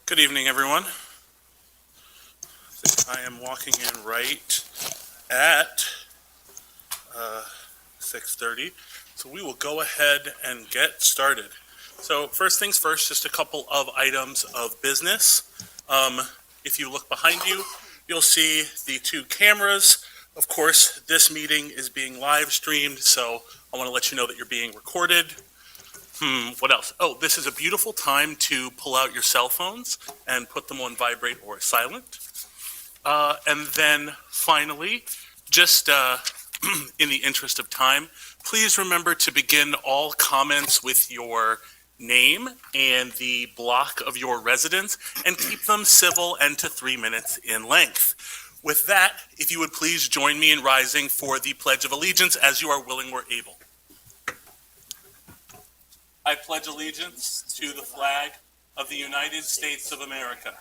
Good evening, everyone. I am walking in right at 6:30, so we will go ahead and get started. So first things first, just a couple of items of business. If you look behind you, you'll see the two cameras. Of course, this meeting is being live streamed, so I want to let you know that you're being recorded. What else? Oh, this is a beautiful time to pull out your cell phones and put them on vibrate or silent. And then finally, just in the interest of time, please remember to begin all comments with your name and the block of your residence and keep them civil and to 3 minutes in length. With that, if you would please join me in rising for the Pledge of Allegiance as you are willing or able. I pledge allegiance to the flag of the United States of America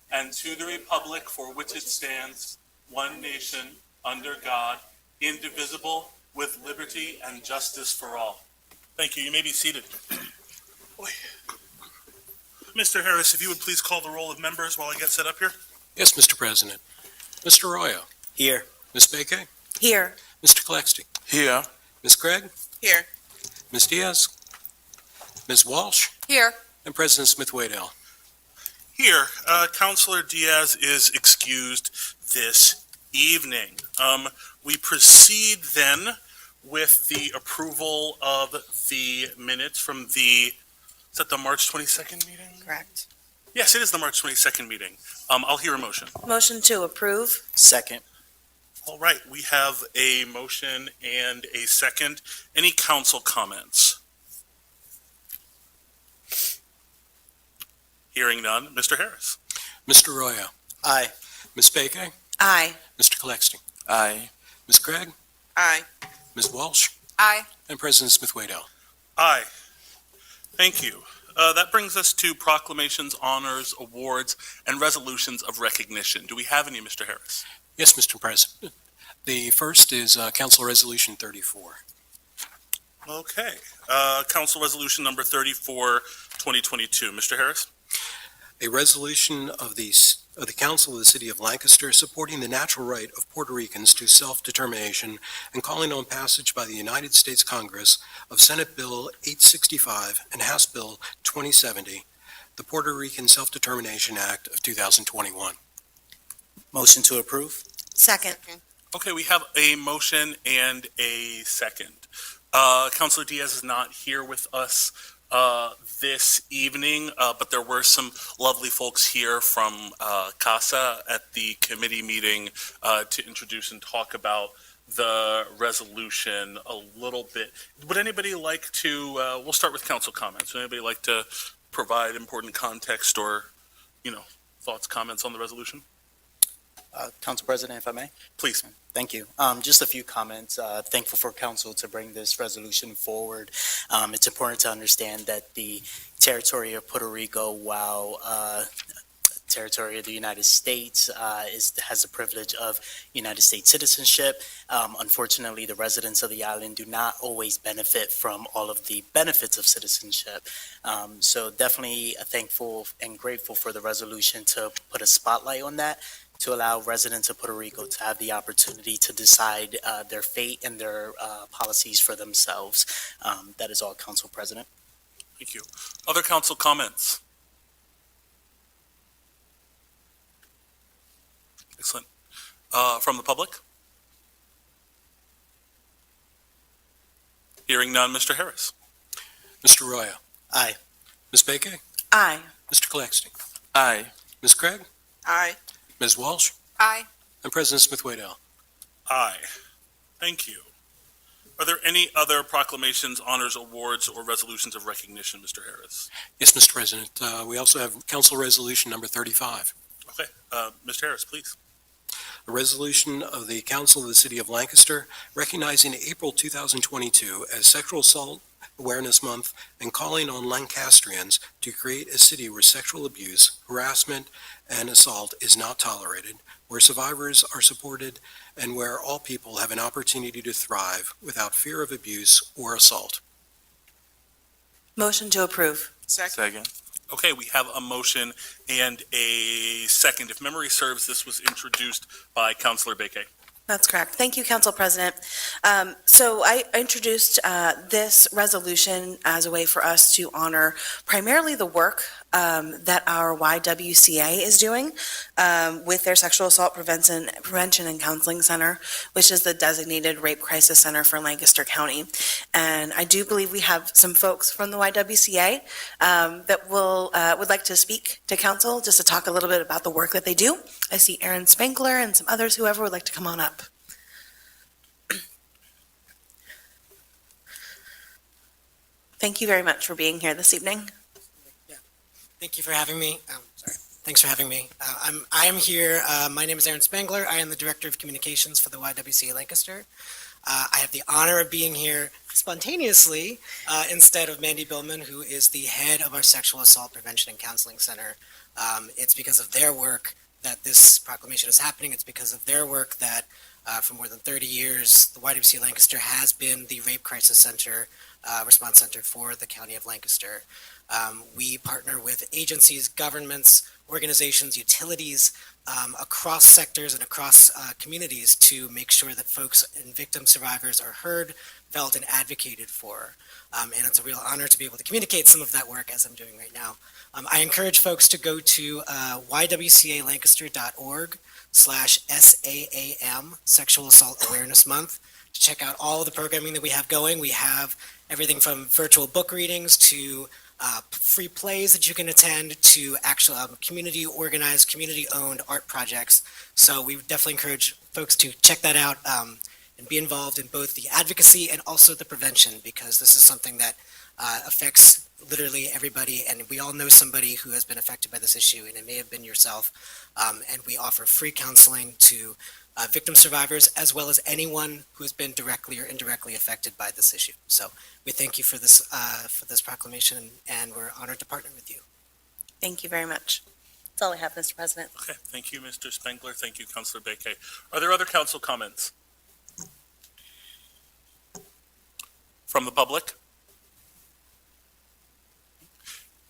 and to the republic for which it stands, one nation, under God, indivisible, with liberty and justice for all. Thank you. You may be seated. Mr. Harris, if you would please call the roll of members while I get set up here. Yes, Mr. President. Mr. Arroyo. Here. Ms. Baker. Here. Mr. Claxton. Here. Ms. Craig. Here. Ms. Diaz. Ms. Walsh. Here. And President Smith-Waddell. Here. Councilor Diaz is excused this evening. We proceed then with the approval of the minutes from is that the March 22nd meeting? Correct. Yes, it is the March 22nd meeting. I'll hear a motion. Motion to approve. Second. All right, we have a motion and a second. Any council comments? Hearing none. Mr. Harris. Mr. Arroyo. Aye. Ms. Baker. Aye. Mr. Claxton. Aye. Ms. Craig. Aye. Ms. Walsh. Aye. And President Smith-Waddell. Aye. Thank you. That brings us to proclamations, honors, awards, and resolutions of recognition. Do we have any, Mr. Harris? Yes, Mr. President. The first is Council Resolution 34. Okay. Council Resolution number 34, 2022. Mr. Harris? A resolution of the Council of the City of Lancaster supporting the natural right of Puerto Ricans to self-determination and calling on passage by the United States Congress of Senate Bill 865 and House Bill 2070, the Puerto Rican Self-Determination Act of 2021. Motion to approve? Second. Okay, we have a motion and a second. Councilor Diaz is not here with us this evening, but there were some lovely folks here from CASA at the committee meeting to introduce and talk about the resolution a little bit. Would anybody like to, we'll start with council comments. Would anybody like to provide important context or, thoughts, comments on the resolution? Council President, if I may? Please. Thank you. Just a few comments. Thankful for council to bring this resolution forward. It's important to understand that the territory of Puerto Rico, while territory of the United States, has the privilege of United States citizenship. Unfortunately, the residents of the island do not always benefit from all of the benefits of citizenship. So definitely thankful and grateful for the resolution to put a spotlight on that, to allow residents of Puerto Rico to have the opportunity to decide their fate and their policies for themselves. That is all, Council President. Thank you. Other council comments? Excellent. From the public? Hearing none, Mr. Harris. Mr. Arroyo. Aye. Ms. Baker. Aye. Mr. Claxton. Aye. Ms. Craig. Aye. Ms. Walsh. Aye. And President Smith-Waddell. Aye. Thank you. Are there any other proclamations, honors, awards, or resolutions of recognition, Mr. Harris? Yes, Mr. President. We also have Council Resolution number 35. Okay. Mr. Harris, please. A resolution of the Council of the City of Lancaster recognizing April 2022 as Sexual Assault Awareness Month and calling on Lancastrians to create a city where sexual abuse, harassment, and assault is not tolerated, where survivors are supported, and where all people have an opportunity to thrive without fear of abuse or assault. Motion to approve. Second. Okay, we have a motion and a second. If memory serves, this was introduced by Councilor Beke. That's correct. Thank you, Council President. So I introduced this resolution as a way for us to honor primarily the work that our YWCA is doing with their Sexual Assault Prevention and Counseling Center, which is the designated rape crisis center for Lancaster County. And I do believe we have some folks from the YWCA that would like to speak to council just to talk a little bit about the work that they do. I see Aaron Spankler and some others, whoever would like to come on up. Thank you very much for being here this evening. Thank you for having me. Thanks for having me. I am here. My name is Aaron Spangler. I am the Director of Communications for the YWCA Lancaster. I have the honor of being here spontaneously instead of Mandy Billman, who is the head of our Sexual Assault Prevention and Counseling Center. It's because of their work that this proclamation is happening. It's because of their work that for more than 30 years, the YWCA Lancaster has been the Rape Crisis Center, response center for the County of Lancaster. We partner with agencies, governments, organizations, utilities across sectors and across communities to make sure that folks and victim survivors are heard, felt, and advocated for. And it's a real honor to be able to communicate some of that work as I'm doing right now. I encourage folks to go to ywcalancaster.org/SAAM, Sexual Assault Awareness Month, to check out all of the programming that we have going. We have everything from virtual book readings to free plays that you can attend to actual community organized, community owned art projects. So we definitely encourage folks to check that out and be involved in both the advocacy and also the prevention, because this is something that affects literally everybody, and we all know somebody who has been affected by this issue, and it may have been yourself. And we offer free counseling to victim survivors, as well as anyone who has been directly or indirectly affected by this issue. So we thank you for this proclamation, and we're honored to partner with you. Thank you very much. That's all I have, Mr. President. Okay, thank you, Mr. Spangler. Thank you, Councilor Beke. Are there other council comments? From the public?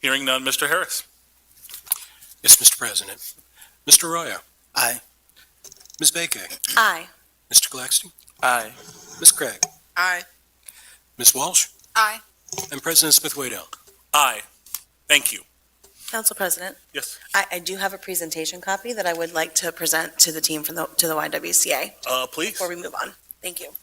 Hearing none, Mr. Harris. Yes, Mr. President. Mr. Arroyo. Aye. Ms. Beke. Aye. Mr. Glaxton. Aye. Ms. Craig. Aye. Ms. Walsh. Aye. And President Smith-Waddell. Aye. Thank you. Council President, Yes, I do have a presentation copy that I would like to present to the team to the YWCA please. before we move on. Thank you.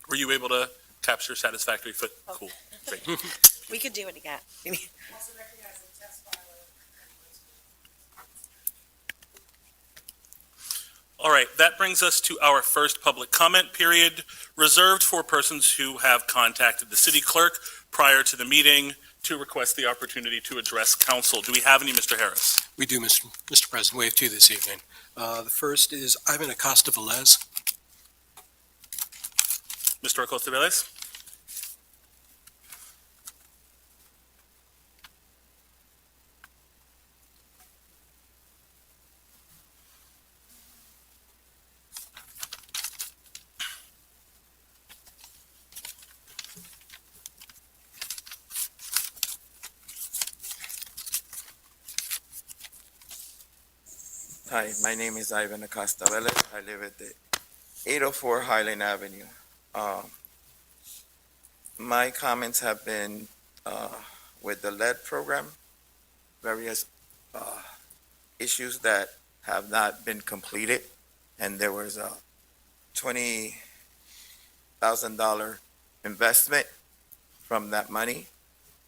Were you able to capture satisfactory foot? Cool. Great. We could do it again. All right, that brings us to our first public comment period, reserved for persons who have contacted the city clerk prior to the meeting to request the opportunity to address council. Do we have any, Mr. Harris? We do, Mr. President. We have two this evening. The first is Ivan Acosta Velez. Mr. Acosta Velez? Hi, my name is Ivan Acosta Velez. I live at the 804 Highland Avenue. My comments have been with the lead program, various issues that have not been completed, and there was a $20,000 investment from that money.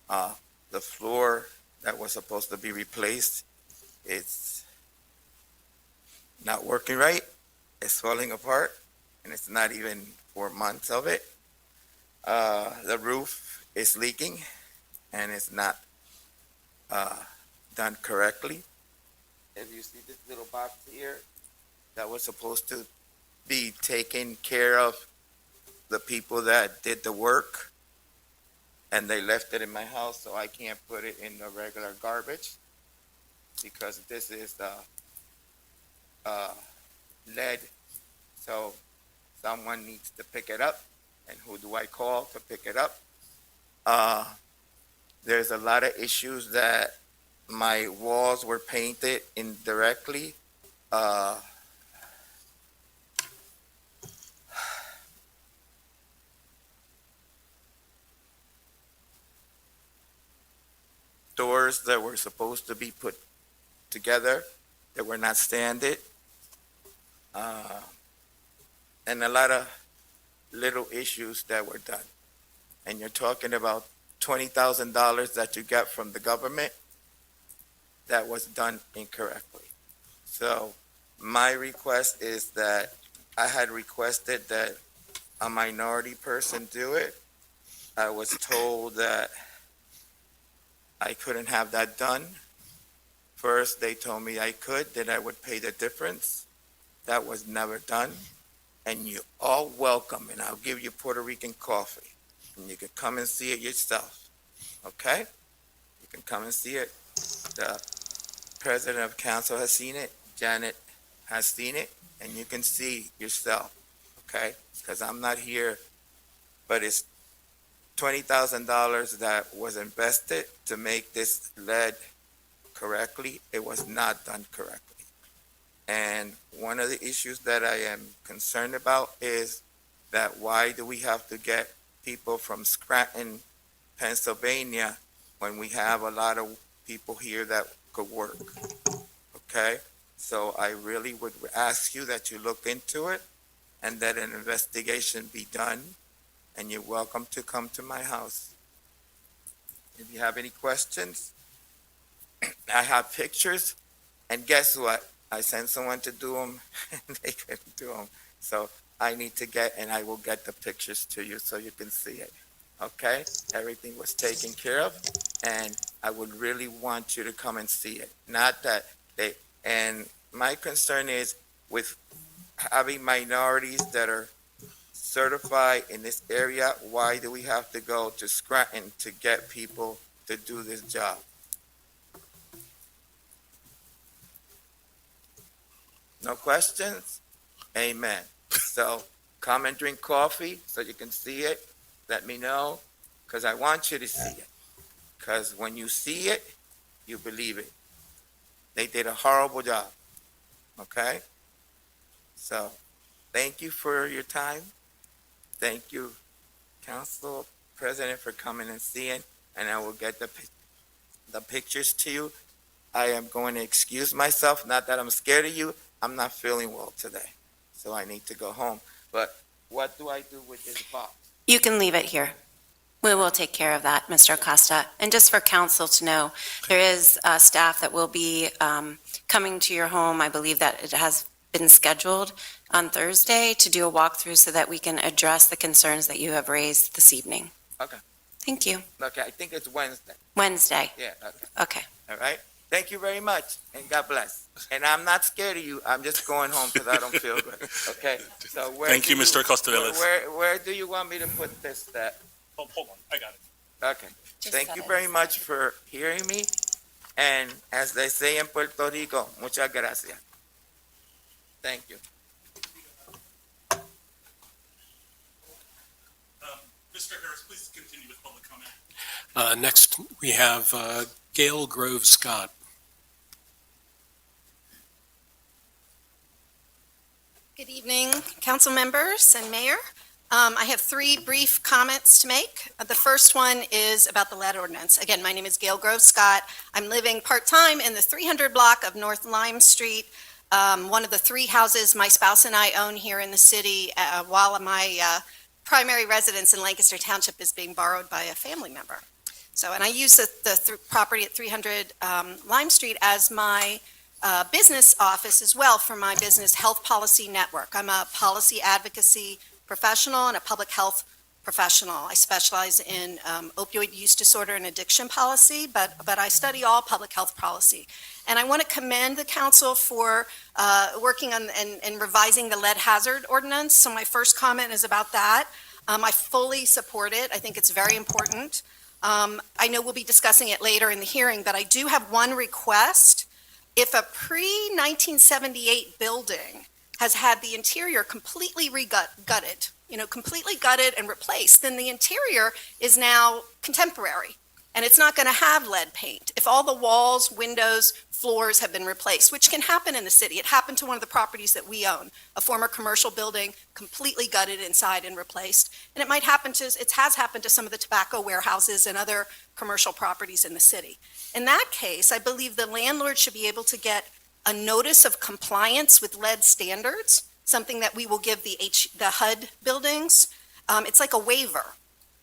The floor that was supposed to be replaced, it's not working right. It's falling apart, and it's not even 4 months of it. The roof is leaking, and it's not done correctly. If you see this little box here, that was supposed to be taking care of the people that did the work. and they left it in my house, so I can't put it in the regular garbage because this is lead. So someone needs to pick it up, and who do I call to pick it up? There's a lot of issues that my walls were painted indirectly. Doors that were supposed to be put together that were not standard. And a lot of little issues that were done. And you're talking about $20,000 that you get from the government that was done incorrectly. So my request is that I had requested that a minority person do it. I was told that I couldn't have that done. First, they told me I could, then I would pay the difference. That was never done. And you're all welcome, and I'll give you Puerto Rican coffee. And you can come and see it yourself. Okay? You can come and see it. The president of council has seen it. Janet has seen it. And you can see yourself. Okay? Because I'm not here, but it's $20,000 that was invested to make this lead correctly. It was not done correctly. And one of the issues that I am concerned about is that why do we have to get people from Scranton, Pennsylvania, when we have a lot of people here that could work? Okay? So I really would ask you that you look into it and that an investigation be done. And you're welcome to come to my house. If you have any questions, I have pictures, and guess what? I sent someone to do them, and they couldn't do them. So I need to get, and I will get the pictures to you so you can see it. Okay? Everything was taken care of, and I would really want you to come and see it. Not that they, and my concern is with having minorities that are certified in this area, why do we have to go to Scranton to get people to do this job? No questions? Amen. So come and drink coffee so you can see it. Let me know, because I want you to see it. Because when you see it, you believe it. They did a horrible job. Okay? So thank you for your time. Thank you, Council President, for coming and seeing, and I will get the pictures to you. I am going to excuse myself, not that I'm scared of you. I'm not feeling well today, so I need to go home. But what do I do with this box? You can leave it here. We will take care of that, Mr. Acosta. And just for council to know, there is staff that will be coming to your home. I believe that it has been scheduled on Thursday to do a walkthrough so that we can address the concerns that you have raised this evening. Okay. Thank you. Okay, I think it's Wednesday. Wednesday. Yeah, okay. Okay. All right? Thank you very much, and God bless. And I'm not scared of you. I'm just going home because I don't feel good. Okay? So where Thank do you, Mr. Acosta-Villas. Where do you want me to put this? Oh, hold on, I got it. Okay. Thank you very much for hearing me. And as they say in Puerto Rico, muchas gracias. Thank you. Mr. Harris, please continue with public comment. Next, we have Gail Grove Scott. Good evening, council members and mayor. I have three brief comments to make. The first one is about the lead ordinance. Again, my name is Gail Grove Scott. I'm living part-time in the 300 block of North Lime Street, one of the three houses my spouse and I own here in the city, while my primary residence in Lancaster Township is being borrowed by a family member. So, and I use the property at 300 Lime Street as my business office as well for my business Health Policy Network. I'm a policy advocacy professional and a public health professional. I specialize in opioid use disorder and addiction policy, but I study all public health policy. And I want to commend the council for working on and revising the lead hazard ordinance. So my first comment is about that. I fully support it. I think it's very important. I know we'll be discussing it later in the hearing, but I do have one request. If a pre-1978 building has had the interior completely gutted, completely gutted and replaced, then the interior is now contemporary, and it's not going to have lead paint. If all the walls, windows, floors have been replaced, which can happen in the city. It happened to one of the properties that we own, a former commercial building, completely gutted inside and replaced. And it has happened to some of the tobacco warehouses and other commercial properties in the city. In that case, I believe the landlord should be able to get a notice of compliance with lead standards, something that we will give the HUD buildings. It's like a waiver.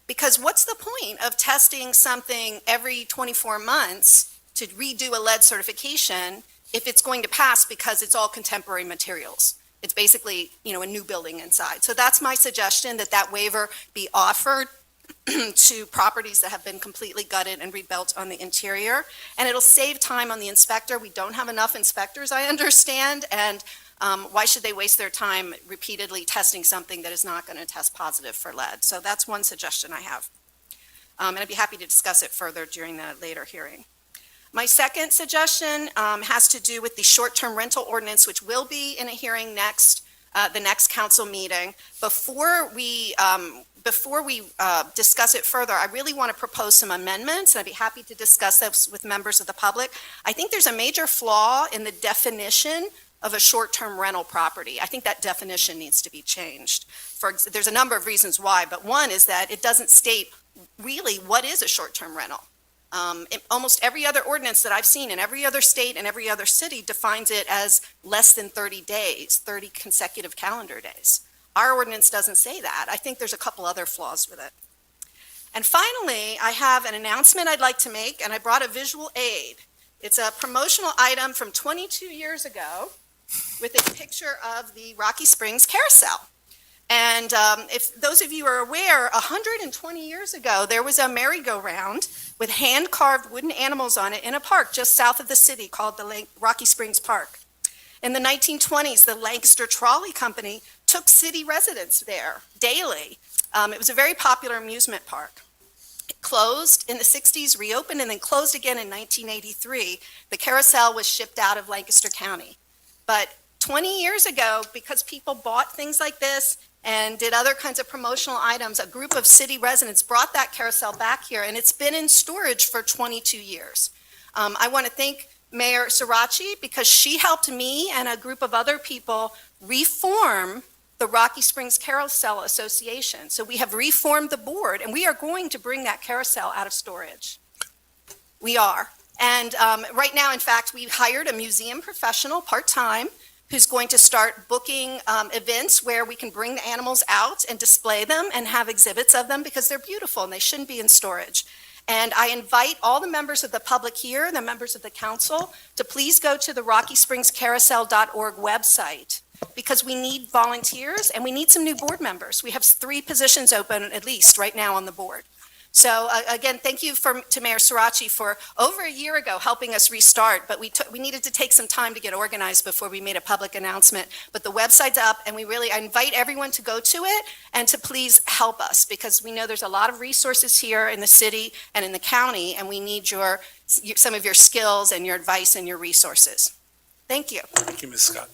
Because what's the point of testing something every 24 months to redo a lead certification if it's going to pass because it's all contemporary materials? It's basically, a new building inside. So that's my suggestion, that waiver be offered to properties that have been completely gutted and rebuilt on the interior. And it'll save time on the inspector. We don't have enough inspectors, I understand, and why should they waste their time repeatedly testing something that is not going to test positive for lead? So that's one suggestion I have. And I'd be happy to discuss it further during the later hearing. My second suggestion has to do with the short-term rental ordinance, which will be in a hearing the next council meeting. Before we discuss it further, I really want to propose some amendments, and I'd be happy to discuss those with members of the public. I think there's a major flaw in the definition of a short-term rental property. I think that definition needs to be changed. There's a number of reasons why, but one is that it doesn't state really what is a short-term rental. Almost every other ordinance that I've seen in every other state and every other city defines it as less than 30 days, 30 consecutive calendar days. Our ordinance doesn't say that. I think there's a couple other flaws with it. And finally, I have an announcement I'd like to make, and I brought a visual aid. It's a promotional item from 22 years ago with a picture of the Rocky Springs Carousel. And if those of you are aware, 120 years ago, there was a merry-go-round with hand-carved wooden animals on it in a park just south of the city called the Rocky Springs Park. In the 1920s, the Lancaster Trolley Company took city residents there daily. It was a very popular amusement park. It closed in the 60s, reopened, and then closed again in 1983. The carousel was shipped out of Lancaster County. But 20 years ago, because people bought things like this and did other kinds of promotional items, a group of city residents brought that carousel back here, and it's been in storage for 22 years. I want to thank Mayor Sirachi because she helped me and a group of other people reform the Rocky Springs Carousel Association. So we have reformed the board, and we are going to bring that carousel out of storage. We are. And right now, in fact, we hired a museum professional part-time who's going to start booking events where we can bring the animals out and display them and have exhibits of them because they're beautiful and they shouldn't be in storage. And I invite all the members of the public here, the members of the council, to please go to the RockySpringsCarousel.org website because we need volunteers and we need some new board members. We have 3 positions open at least right now on the board. So again, thank you to Mayor Sirachi for over a year ago helping us restart, but we needed to take some time to get organized before we made a public announcement. But the website's up, and I invite everyone to go to it and to please help us because we know there's a lot of resources here in the city and in the county, and we need some of your skills and your advice and your resources. Thank you. Thank you, Ms. Scott.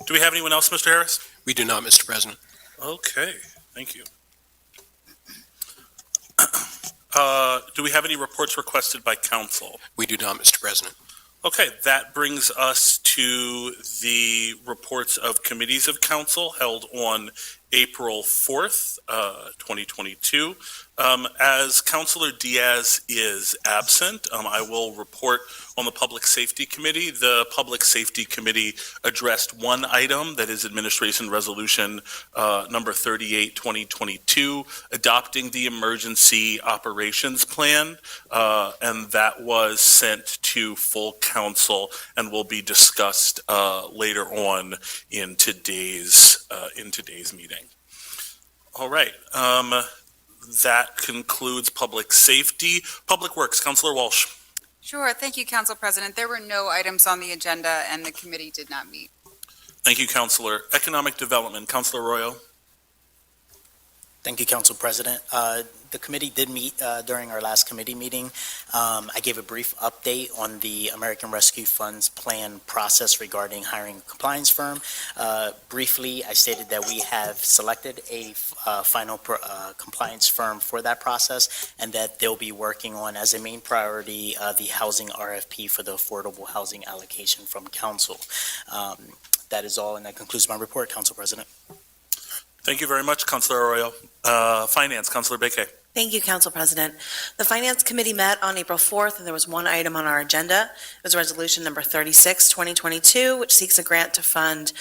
Do we have anyone else, Mr. Harris? We do not, Mr. President. Okay, thank you. Do we have any reports requested by council? We do not, Mr. President. Okay, that brings us to the reports of committees of council held on April 4th, 2022. As Councilor Diaz is absent, I will report on the Public Safety Committee. The Public Safety Committee addressed one item, that is Administration Resolution number 38, 2022, adopting the Emergency Operations Plan, and that was sent to full council and will be discussed later on in today's meeting. All right. That concludes public safety. Public Works, Councilor Walsh. Sure. Thank you, Council President. There were no items on the agenda, and the committee did not meet. Thank you, Councilor. Economic Development, Councilor Arroyo. Thank you, Council President. The committee did meet during our last committee meeting. I gave a brief update on the American Rescue Fund's plan process regarding hiring a compliance firm. Briefly, I stated that we have selected a final compliance firm for that process, and that they'll be working on, as a main priority, the housing RFP for the affordable housing allocation from council. That is all, and that concludes my report, Council President. Thank you very much, Councilor Arroyo. Finance, Councilor Beke. Thank you, Council President. The Finance Committee met on April 4th, and there was one item on our agenda. It was Resolution Number 36, 2022, which seeks a grant to fund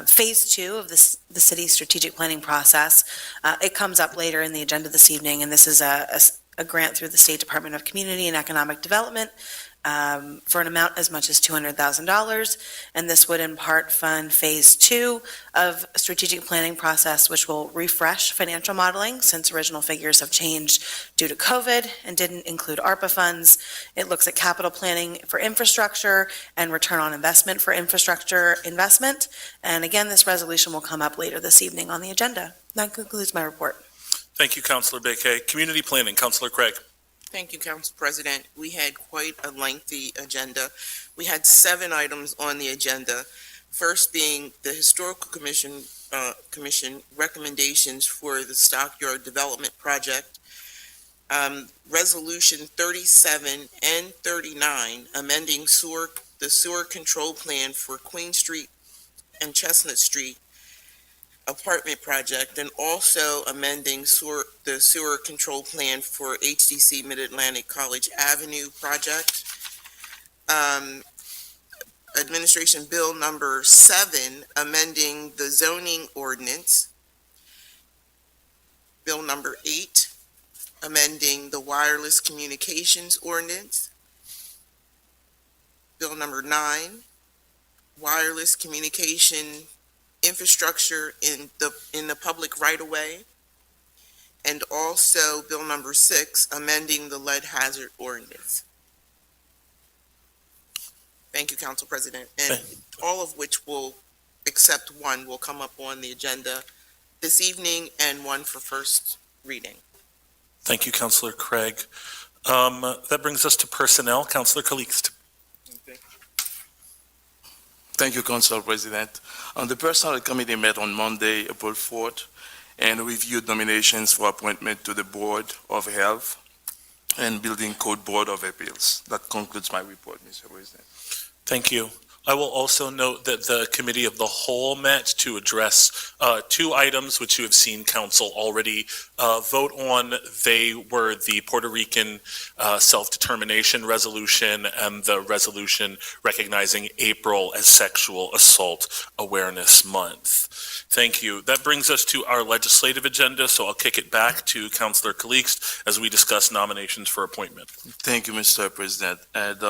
Phase 2 of the city's strategic planning process. It comes up later in the agenda this evening, and this is a grant through the State Department of Community and Economic Development for an amount as much as $200,000, and this would in part fund Phase 2 of strategic planning process, which will refresh financial modeling since original figures have changed due to COVID and didn't include ARPA funds. It looks at capital planning for infrastructure and return on investment for infrastructure investment. And again, this resolution will come up later this evening on the agenda. That concludes my report. Thank you, Councilor Beke. Community Planning, Councilor Craig. Thank you, Council President. We had quite a lengthy agenda. We had 7 items on the agenda. First being the Historical Commission recommendations for the Stockyard Development Project. Resolution 37 and 39, amending the sewer control plan for Queen Street and Chestnut Street apartment project, and also amending the sewer control plan for HDC Mid-Atlantic College Avenue project. Administration Bill Number 7, amending the zoning ordinance. Bill Number 8, amending the wireless communications ordinance. Bill Number 9, wireless communication infrastructure in the public right-of-way, and also Bill Number 6, amending the lead hazard ordinance. Thank you, Council President. And all of which will, except one, will come up on the agenda this evening, and one for first reading. Thank you, Councilor Craig. That brings us to Personnel, Councilor Calixte. Thank you, Council President. The Personnel Committee met on Monday, April 4th, and reviewed nominations for appointment to the Board of Health and Building Code Board of Appeals. That concludes my report, Mr. President. Thank you. I will also note that the Committee of the Whole met to address 2 items which you have seen Council already vote on. They were the Puerto Rican self-determination resolution and the resolution recognizing April as Sexual Assault Awareness Month. Thank you. That brings us to our legislative agenda, so I'll kick it back to Councilor Calixte as we discuss nominations for appointment. Thank you, Mr. President. And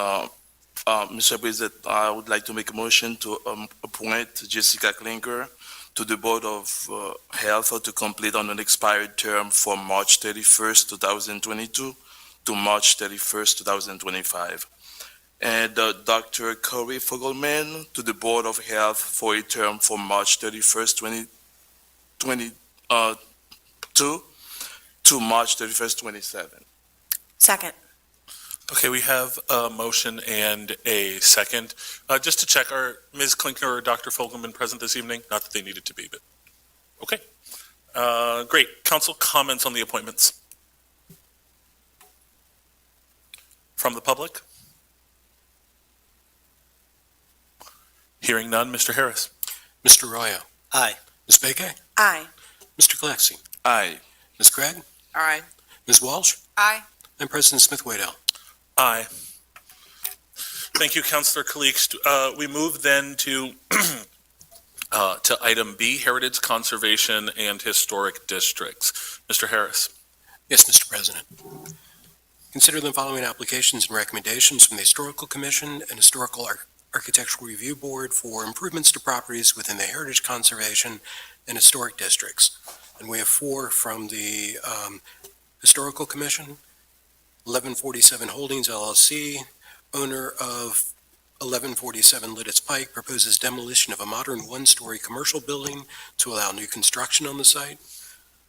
Mr. President, I would like to make a motion to appoint Jessica Klinker to the Board of Health to complete on an expired term from March 31st, 2022 to March 31st, 2025. And Dr. Corey Fogelman to the Board of Health for a term from March 31st, 2022 to March 31st, 27. Second. Okay, we have a motion and a second. Just to check, are Ms. Klinkner or Dr. Fogelman present this evening? Not that they needed to be, but okay. Great. Council comments on the appointments? From the public? Hearing none, Mr. Harris. Mr. Arroyo. Aye. Ms. Beke. Aye. Mr. Galaxy. Aye. Ms. Craig. Aye. Ms. Walsh. Aye. And President Smith-Waddell. Aye. Thank you, Councilor Calixte. We move then to item B, Heritage Conservation and Historic Districts. Mr. Harris. Yes, Mr. President. Consider the following applications and recommendations from the Historical Commission and Historical Architectural Review Board for improvements to properties within the Heritage Conservation and Historic Districts. And we have 4 from the Historical Commission. 1147 Holdings LLC, owner of 1147 Lidditz Pike, proposes demolition of a modern 1-story commercial building to allow new construction on the site.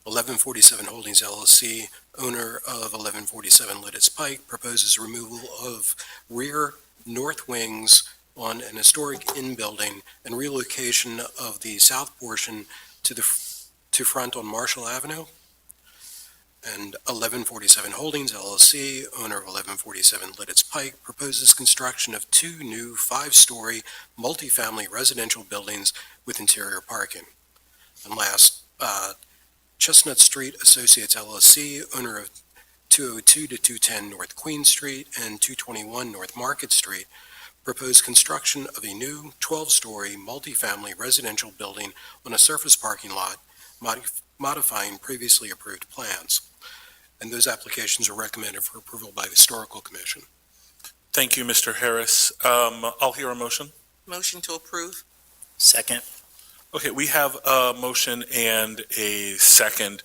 1147 Holdings LLC, owner of 1147 Lidditz Pike, proposes removal of rear north wings on an historic inn building and relocation of the south portion to front on Marshall Avenue. And 1147 Holdings LLC, owner of 1147 Lidditz Pike, proposes construction of 2 new 5-story multifamily residential buildings with interior parking. And last, Chestnut Street Associates LLC, owner of 202 to 210 North Queen Street and 221 North Market Street, proposed construction of a new 12-story multifamily residential building on a surface parking lot, modifying previously approved plans. And those applications are recommended for approval by the Historical Commission. Thank you, Mr. Harris. I'll hear a motion. Motion to approve? Second. Okay, we have a motion and a second.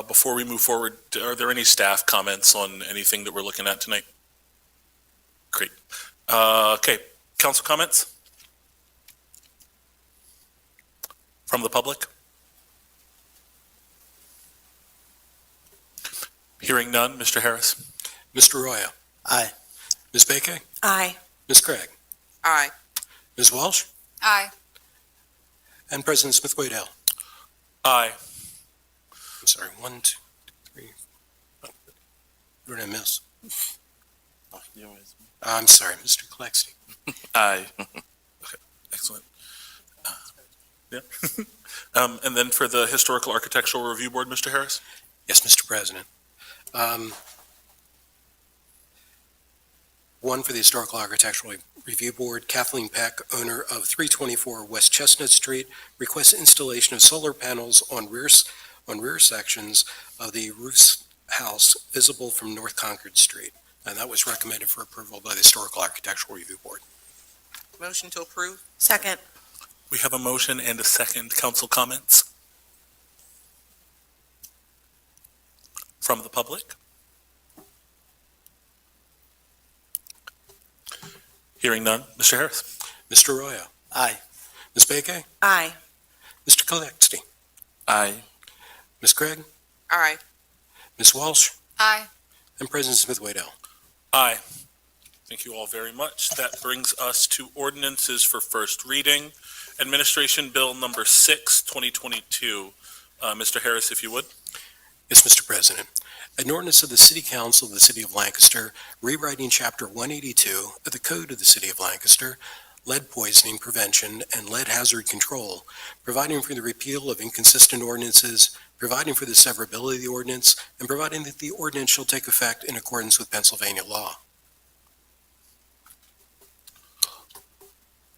Before we move forward, are there any staff comments on anything that we're looking at tonight? Great. Okay, council comments? From the public? Hearing none, Mr. Harris? Mr. Roya? Aye. Ms. Bakay? Aye. Ms. Craig? Aye. Ms. Walsh? Aye. And President Smith-Waddell? Aye. I'm sorry, 1, 2, 3. Who did I miss? I'm sorry, Mr. Claxton. Aye. Excellent. Yeah. And then for the Historical Architectural Review Board, Mr. Harris? Yes, Mr. President. One for the Historical Architectural Review Board, Kathleen Peck, owner of 324 West Chestnut Street, requests installation of solar panels on rear sections of the roof's house visible from North Concord Street. And that was recommended for approval by the Historical Architectural Review Board. Motion to approve? Second. We have a motion and a second. Council comments? From the public? Hearing none, Mr. Harris? Mr. Roya? Aye. Ms. Bakay? Aye. Mr. Kalexty? Aye. Ms. Craig? Aye. Ms. Walsh? Aye. And President Smith-Waddell? Aye. Thank you all very much. That brings us to ordinances for first reading. Administration Bill Number 6, 2022. Mr. Harris, if you would. Yes, Mr. President. An ordinance of the City Council of the City of Lancaster rewriting Chapter 182 of the Code of the City of Lancaster, lead poisoning prevention and lead hazard control, providing for the repeal of inconsistent ordinances, providing for the severability of the ordinance, and providing that the ordinance shall take effect in accordance with Pennsylvania law.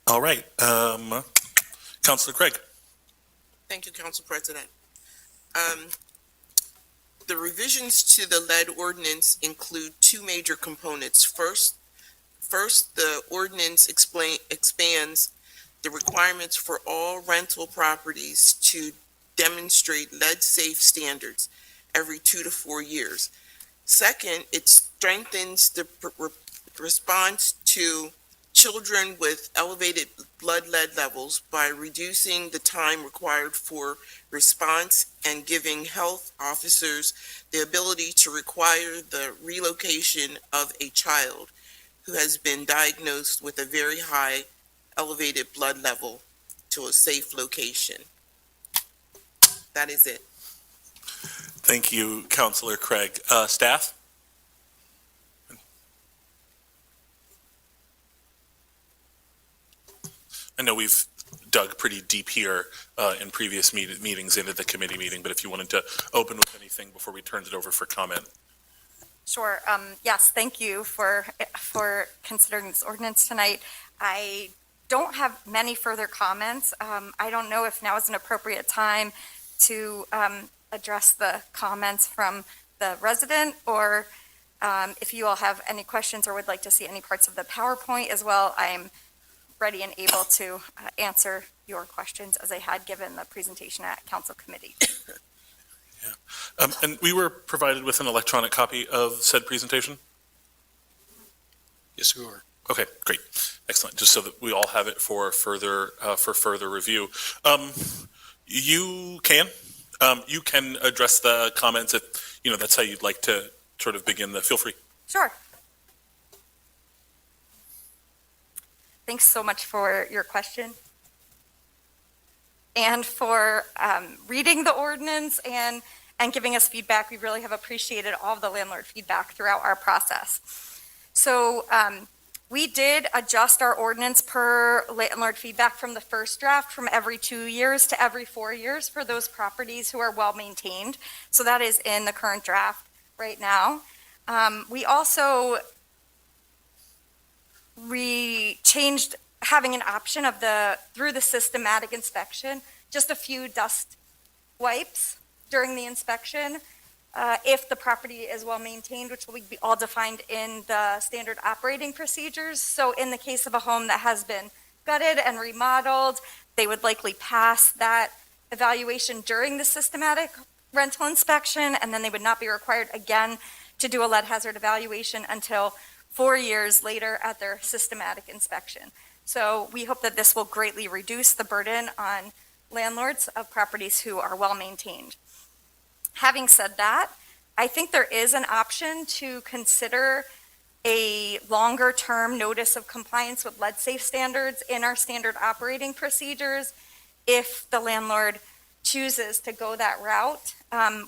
All right. Councilor Craig. Thank you, Council President. The revisions to the lead ordinance include 2 major components. First, the ordinance expands the requirements for all rental properties to demonstrate lead-safe standards every 2 to 4 years. Second, it strengthens the response to children with elevated blood lead levels by reducing the time required for response and giving health officers the ability to require the relocation of a child who has been diagnosed with a very high elevated blood level to a safe location. That is it. Thank you, Councilor Craig. Staff? I know we've dug pretty deep here in previous meetings into the committee meeting, but if you wanted to open with anything before we turned it over for comment. Sure. Yes, thank you for considering this ordinance tonight. I don't have many further comments. I don't know if now is an appropriate time to address the comments from the resident, or if you all have any questions or would like to see any parts of the PowerPoint as well, I'm ready and able to answer your questions as I had given the presentation at Council Committee. And we were provided with an electronic copy of said presentation? Yes, we were. Okay, great. Excellent. Just so that we all have it for further review. You can You can address the comments if, that's how you'd like to sort of begin feel free. Sure. Thanks so much for your question and for reading the ordinance and giving us feedback. We really have appreciated all of the landlord feedback throughout our process. So we did adjust our ordinance per landlord feedback from the first draft from every 2 years to every 4 years for those properties who are well maintained. So that is in the current draft right now. We also changed having an option of through the systematic inspection, just a few dust wipes during the inspection, if the property is well maintained, which will be all defined in the standard operating procedures. So in the case of a home that has been gutted and remodeled, they would likely pass that evaluation during the systematic rental inspection, and then they would not be required again to do a lead hazard evaluation until 4 years later at their systematic inspection. So we hope that this will greatly reduce the burden on landlords of properties who are well maintained. Having said that, I think there is an option to consider a longer term notice of compliance with lead safe standards in our standard operating procedures if the landlord chooses to go that route.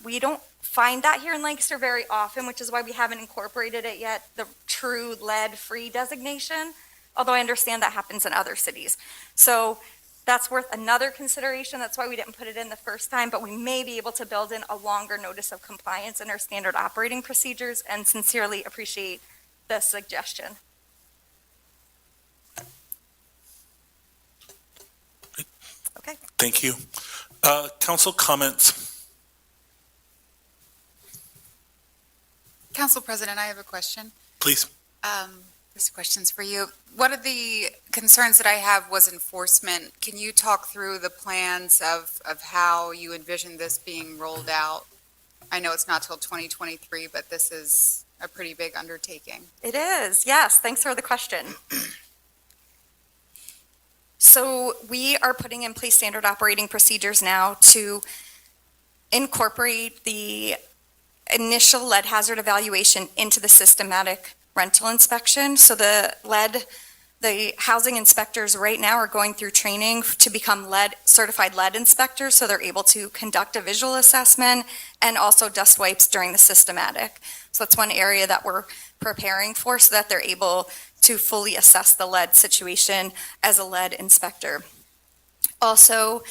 We don't find that here in Lancaster very often, which is why we haven't incorporated it yet, the true lead-free designation, although I understand that happens in other cities. So that's worth another consideration. That's why we didn't put it in the first time, but we may be able to build in a longer notice of compliance in our standard operating procedures, and sincerely appreciate the suggestion. Okay. Thank you. Council comments. Council President, I have a question. Please. This question's for you. One of the concerns that I have was enforcement. Can you talk through the plans of how you envision this being rolled out? I know it's not till 2023, but this is a pretty big undertaking. It is, yes. Thanks for the question. So we are putting in place standard operating procedures now to incorporate the initial lead hazard evaluation into the systematic rental inspection. So the housing inspectors right now are going through training to become certified lead inspectors, so they're able to conduct a visual assessment and also dust wipes during the systematic. So that's one area that we're preparing for, so that they're able to fully assess the lead situation as a lead inspector. Also,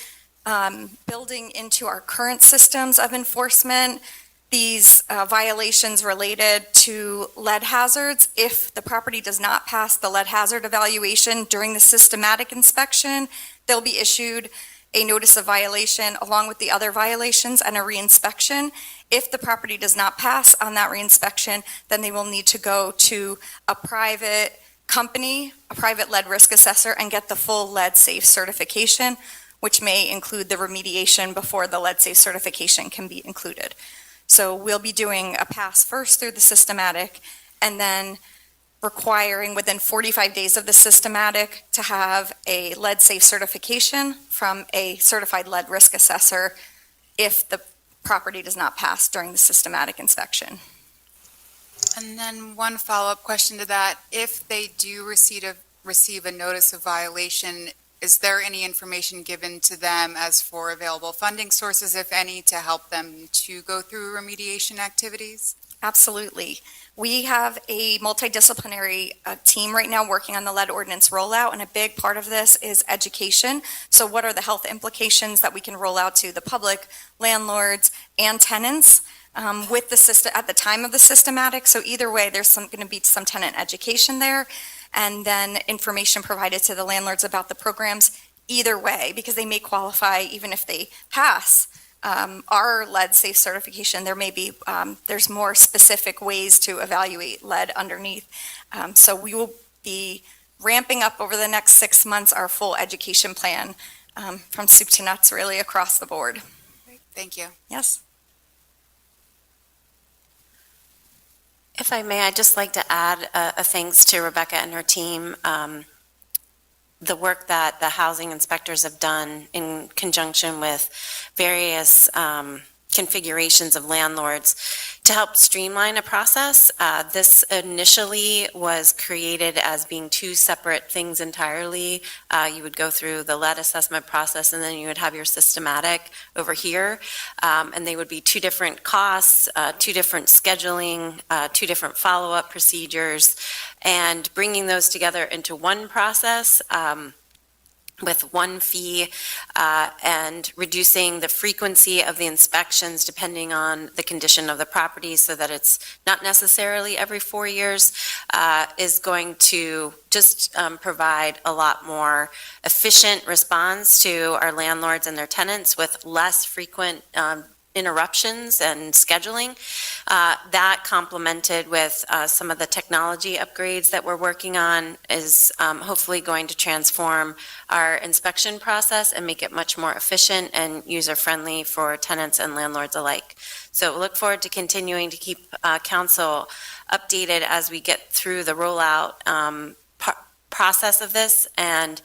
building into our current systems of enforcement, these violations related to lead hazards. If the property does not pass the lead hazard evaluation during the systematic inspection, they'll be issued a notice of violation along with the other violations and a reinspection. If the property does not pass on that reinspection, then they will need to go to a private company, a private lead risk assessor, and get the full lead safe certification, which may include the remediation before the lead safe certification can be included. So we'll be doing a pass first through the systematic, and then requiring within 45 days of the systematic to have a lead safe certification from a certified lead risk assessor if the property does not pass during the systematic inspection. And then one follow-up question to that. If they do receive a notice of violation, is there any information given to them as for available funding sources, if any, to help them to go through remediation activities? Absolutely. We have a multidisciplinary team right now working on the lead ordinance rollout, and a big part of this is education. So what are the health implications that we can roll out to the public, landlords, and tenants with the system at the time of the systematic? So either way, there's going to be some tenant education there, and then information provided to the landlords about the programs either way, because they may qualify even if they pass our lead safe certification. There may be, there's more specific ways to evaluate lead underneath. So we will be ramping up over the next 6 months our full education plan from soup to nuts, really across the board. Thank you. Yes. If I may, I'd just like to add a thanks to Rebecca and her team. the work that the housing inspectors have done in conjunction with various configurations of landlords to help streamline a process. This initially was created as being two separate things entirely. You would go through the lead assessment process, and then you would have your systematic over here. And they would be two different costs, two different scheduling, two different follow-up procedures, and bringing those together into one process with one fee, and reducing the frequency of the inspections depending on the condition of the property so that it's not necessarily every 4 years, is going to just provide a lot more efficient response to our landlords and their tenants with less frequent interruptions and scheduling. That complemented with some of the technology upgrades that we're working on is hopefully going to transform our inspection process and make it much more efficient and user-friendly for tenants and landlords alike. So look forward to continuing to keep council updated as we get through the rollout process of this, and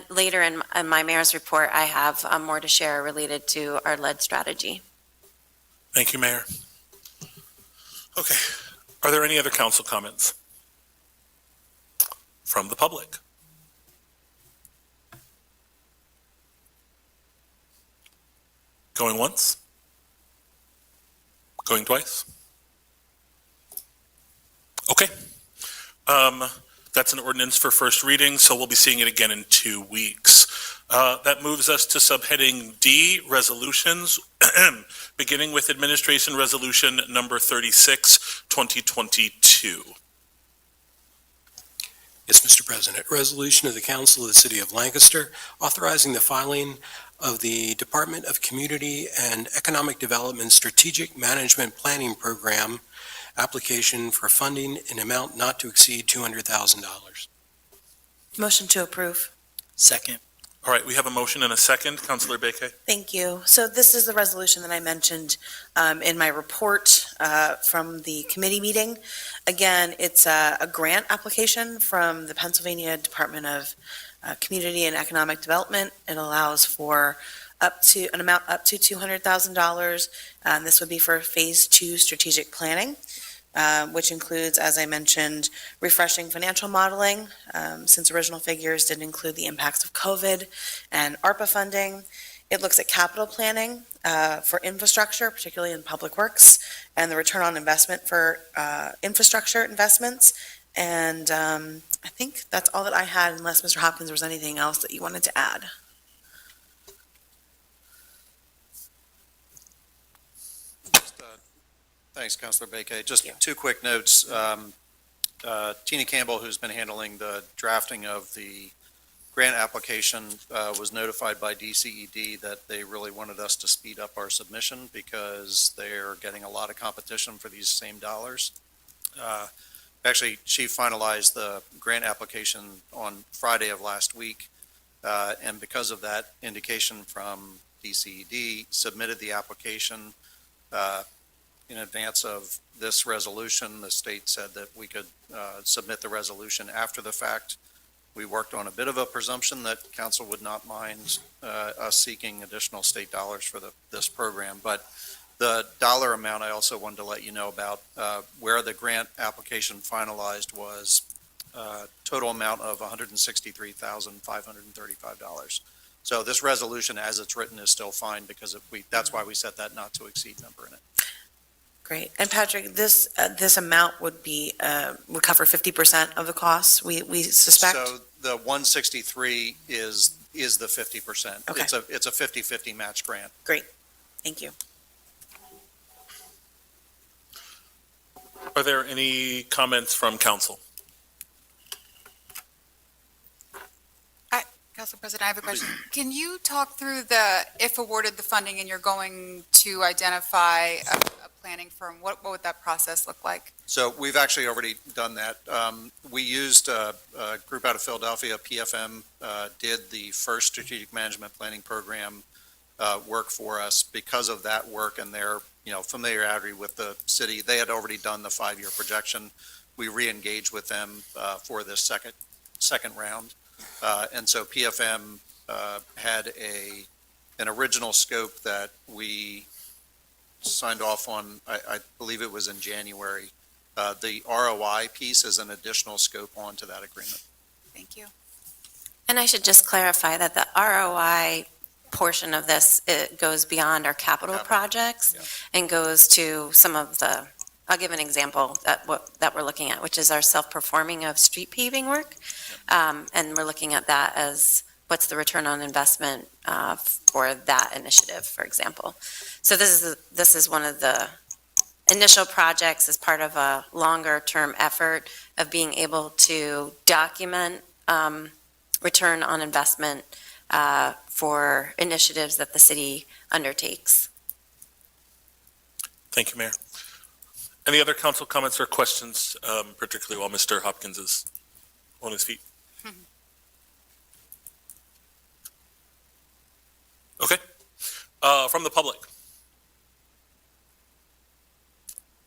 later in my mayor's report, I have more to share related to our lead strategy. Thank you, Mayor. Okay, are there any other council comments from the public? Going once? Going twice? Okay. That's an ordinance for first reading, so we'll be seeing it again in 2 weeks. That moves us to subheading D, resolutions, beginning with Administration Resolution Number 36, 2022. Yes, Mr. President. Resolution of the Council of the City of Lancaster authorizing the filing of the Department of Community and Economic Development Strategic Management Planning Program application for funding in amount not to exceed $200,000. Motion to approve. Second. All right, we have a motion and a second. Councilor Beke? Thank you. So this is the resolution that I mentioned in my report from the committee meeting. Again, it's a grant application from the Pennsylvania Department of Community and Economic Development. It allows for an amount up to $200,000. This would be for Phase 2 strategic planning, which includes, as I mentioned, refreshing financial modeling, since original figures didn't include the impacts of COVID and ARPA funding. It looks at capital planning for infrastructure, particularly in public works, and the return on investment for infrastructure investments. And I think that's all that I had, unless Mr. Hopkins, there was anything else that you wanted to add. Thanks, Councilor Beke. Just two quick notes. Tina Campbell, who's been handling the drafting of the grant application, was notified by DCED that they really wanted us to speed up our submission because they're getting a lot of competition for these same dollars. Actually, she finalized the grant application on Friday of last week, and because of that indication from DCED, submitted the application in advance of this resolution. The state said that we could submit the resolution after the fact. We worked on a bit of a presumption that council would not mind us seeking additional state dollars for this program. But the dollar amount I also wanted to let you know about, where the grant application finalized was total amount of $163,535. So this resolution, as it's written, is still fine because that's why we set that not to exceed number in it. Great. And Patrick, this amount would cover 50% of the costs, we suspect? So the 163 is the 50%. Okay. It's a 50-50 match grant. Thank you. Are there any comments from council? Council President, I have a question. Can you talk through if awarded the funding and you're going to identify a planning firm, what would that process look like? So we've actually already done that. We used a group out of Philadelphia, PFM, did the first strategic management planning program work for us. Because of that work and their familiarity with the city, they had already done the 5-year projection. We re-engaged with them for this second round. And so PFM had an original scope that we signed off on, I believe it was in January. The ROI piece is an additional scope onto that agreement. Thank you. And I should just clarify that the ROI portion of this, it goes beyond our capital projects and goes to some of the, I'll give an example that we're looking at, which is our self-performing of street paving work. And we're looking at that as what's the return on investment for that initiative, for example. So this is one of the initial projects as part of a longer-term effort of being able to document return on investment for initiatives that the city undertakes. Thank you, Mayor. Any other council comments or questions, particularly while Mr. Hopkins is on his feet? Okay. From the public?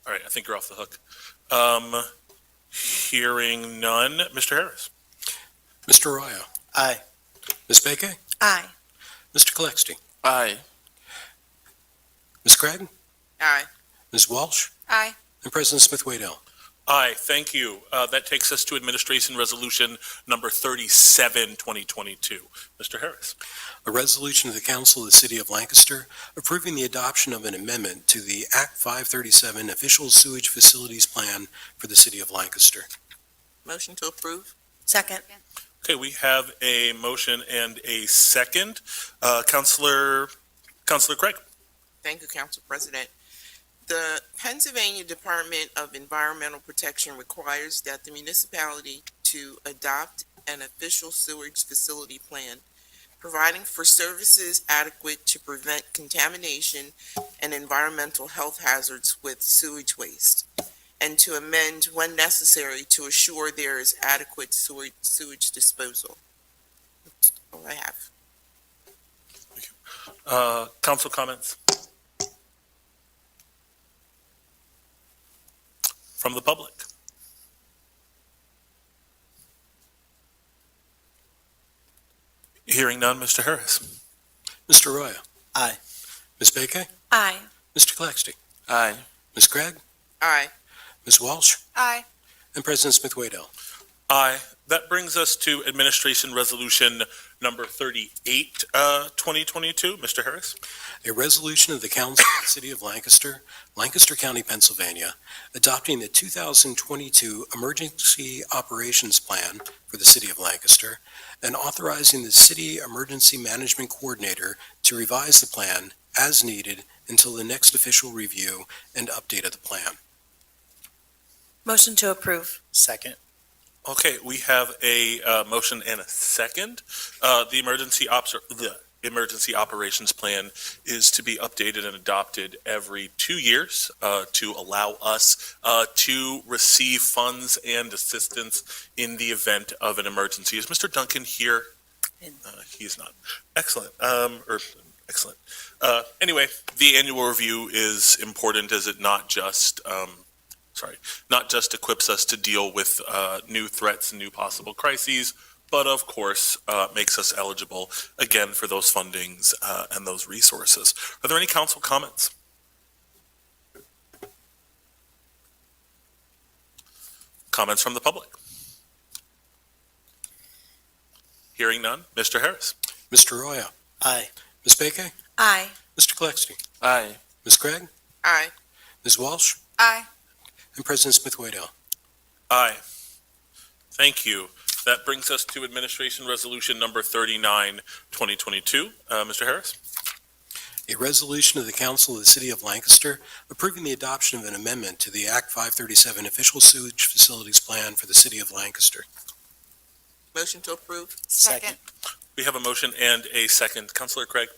All right, I think you're off the hook. Hearing none. Mr. Harris? Mr. Arroyo. Aye. Ms. Baker? Aye. Mr. Colexty? Aye. Ms. Craig? Aye. Ms. Walsh? Aye. And President Smith-Waddell. Aye, thank you. That takes us to Administration Resolution Number 37, 2022. Mr. Harris? A resolution of the Council of the City of Lancaster approving the adoption of an amendment to the Act 537 Official Sewage Facilities Plan for the City of Lancaster. Motion to approve? Second. Okay, we have a motion and a second. Councilor Craig? Thank you, Council President. The Pennsylvania Department of Environmental Protection requires that the municipality to adopt an official sewage facility plan, providing for services adequate to prevent contamination and environmental health hazards with sewage waste, and to amend when necessary to assure there is adequate sewage disposal. That's all I have. Council comments? From the public? Hearing none. Mr. Harris? Mr. Arroyo. Aye. Ms. Baker? Aye. Mr. Colexty? Aye. Ms. Craig? Aye. Ms. Walsh? Aye. And President Smith-Waddell. Aye. That brings us to Administration Resolution Number 38, 2022. Mr. Harris? A resolution of the Council of the City of Lancaster, Lancaster County, Pennsylvania, adopting the 2022 Emergency Operations Plan for the City of Lancaster and authorizing the City Emergency Management Coordinator to revise the plan as needed until the next official review and update of the plan. Motion to approve. Second. Okay, we have a motion and a second. The Emergency Operations Plan is to be updated and adopted every 2 years to allow us to receive funds and assistance in the event of an emergency. Is Mr. Duncan here? He is not. Excellent. Excellent. Anyway, the annual review is important as it not just equips us to deal with new threats and new possible crises, but of course makes us eligible again for those fundings and those resources. Are there any council comments? Comments from the public? Hearing none. Mr. Harris? Mr. Arroyo. Aye. Ms. Baker? Aye. Mr. Colexty? Aye. Ms. Craig? Aye. Ms. Walsh? Aye. And President Smith-Waddell. Aye. Thank you. That brings us to Administration Resolution Number 39, 2022. Mr. Harris? A resolution of the Council of the City of Lancaster approving the adoption of an amendment to the Act 537 Official Sewage Facilities Plan for the City of Lancaster. Motion to approve? Second. We have a motion and a second. Councilor Craig?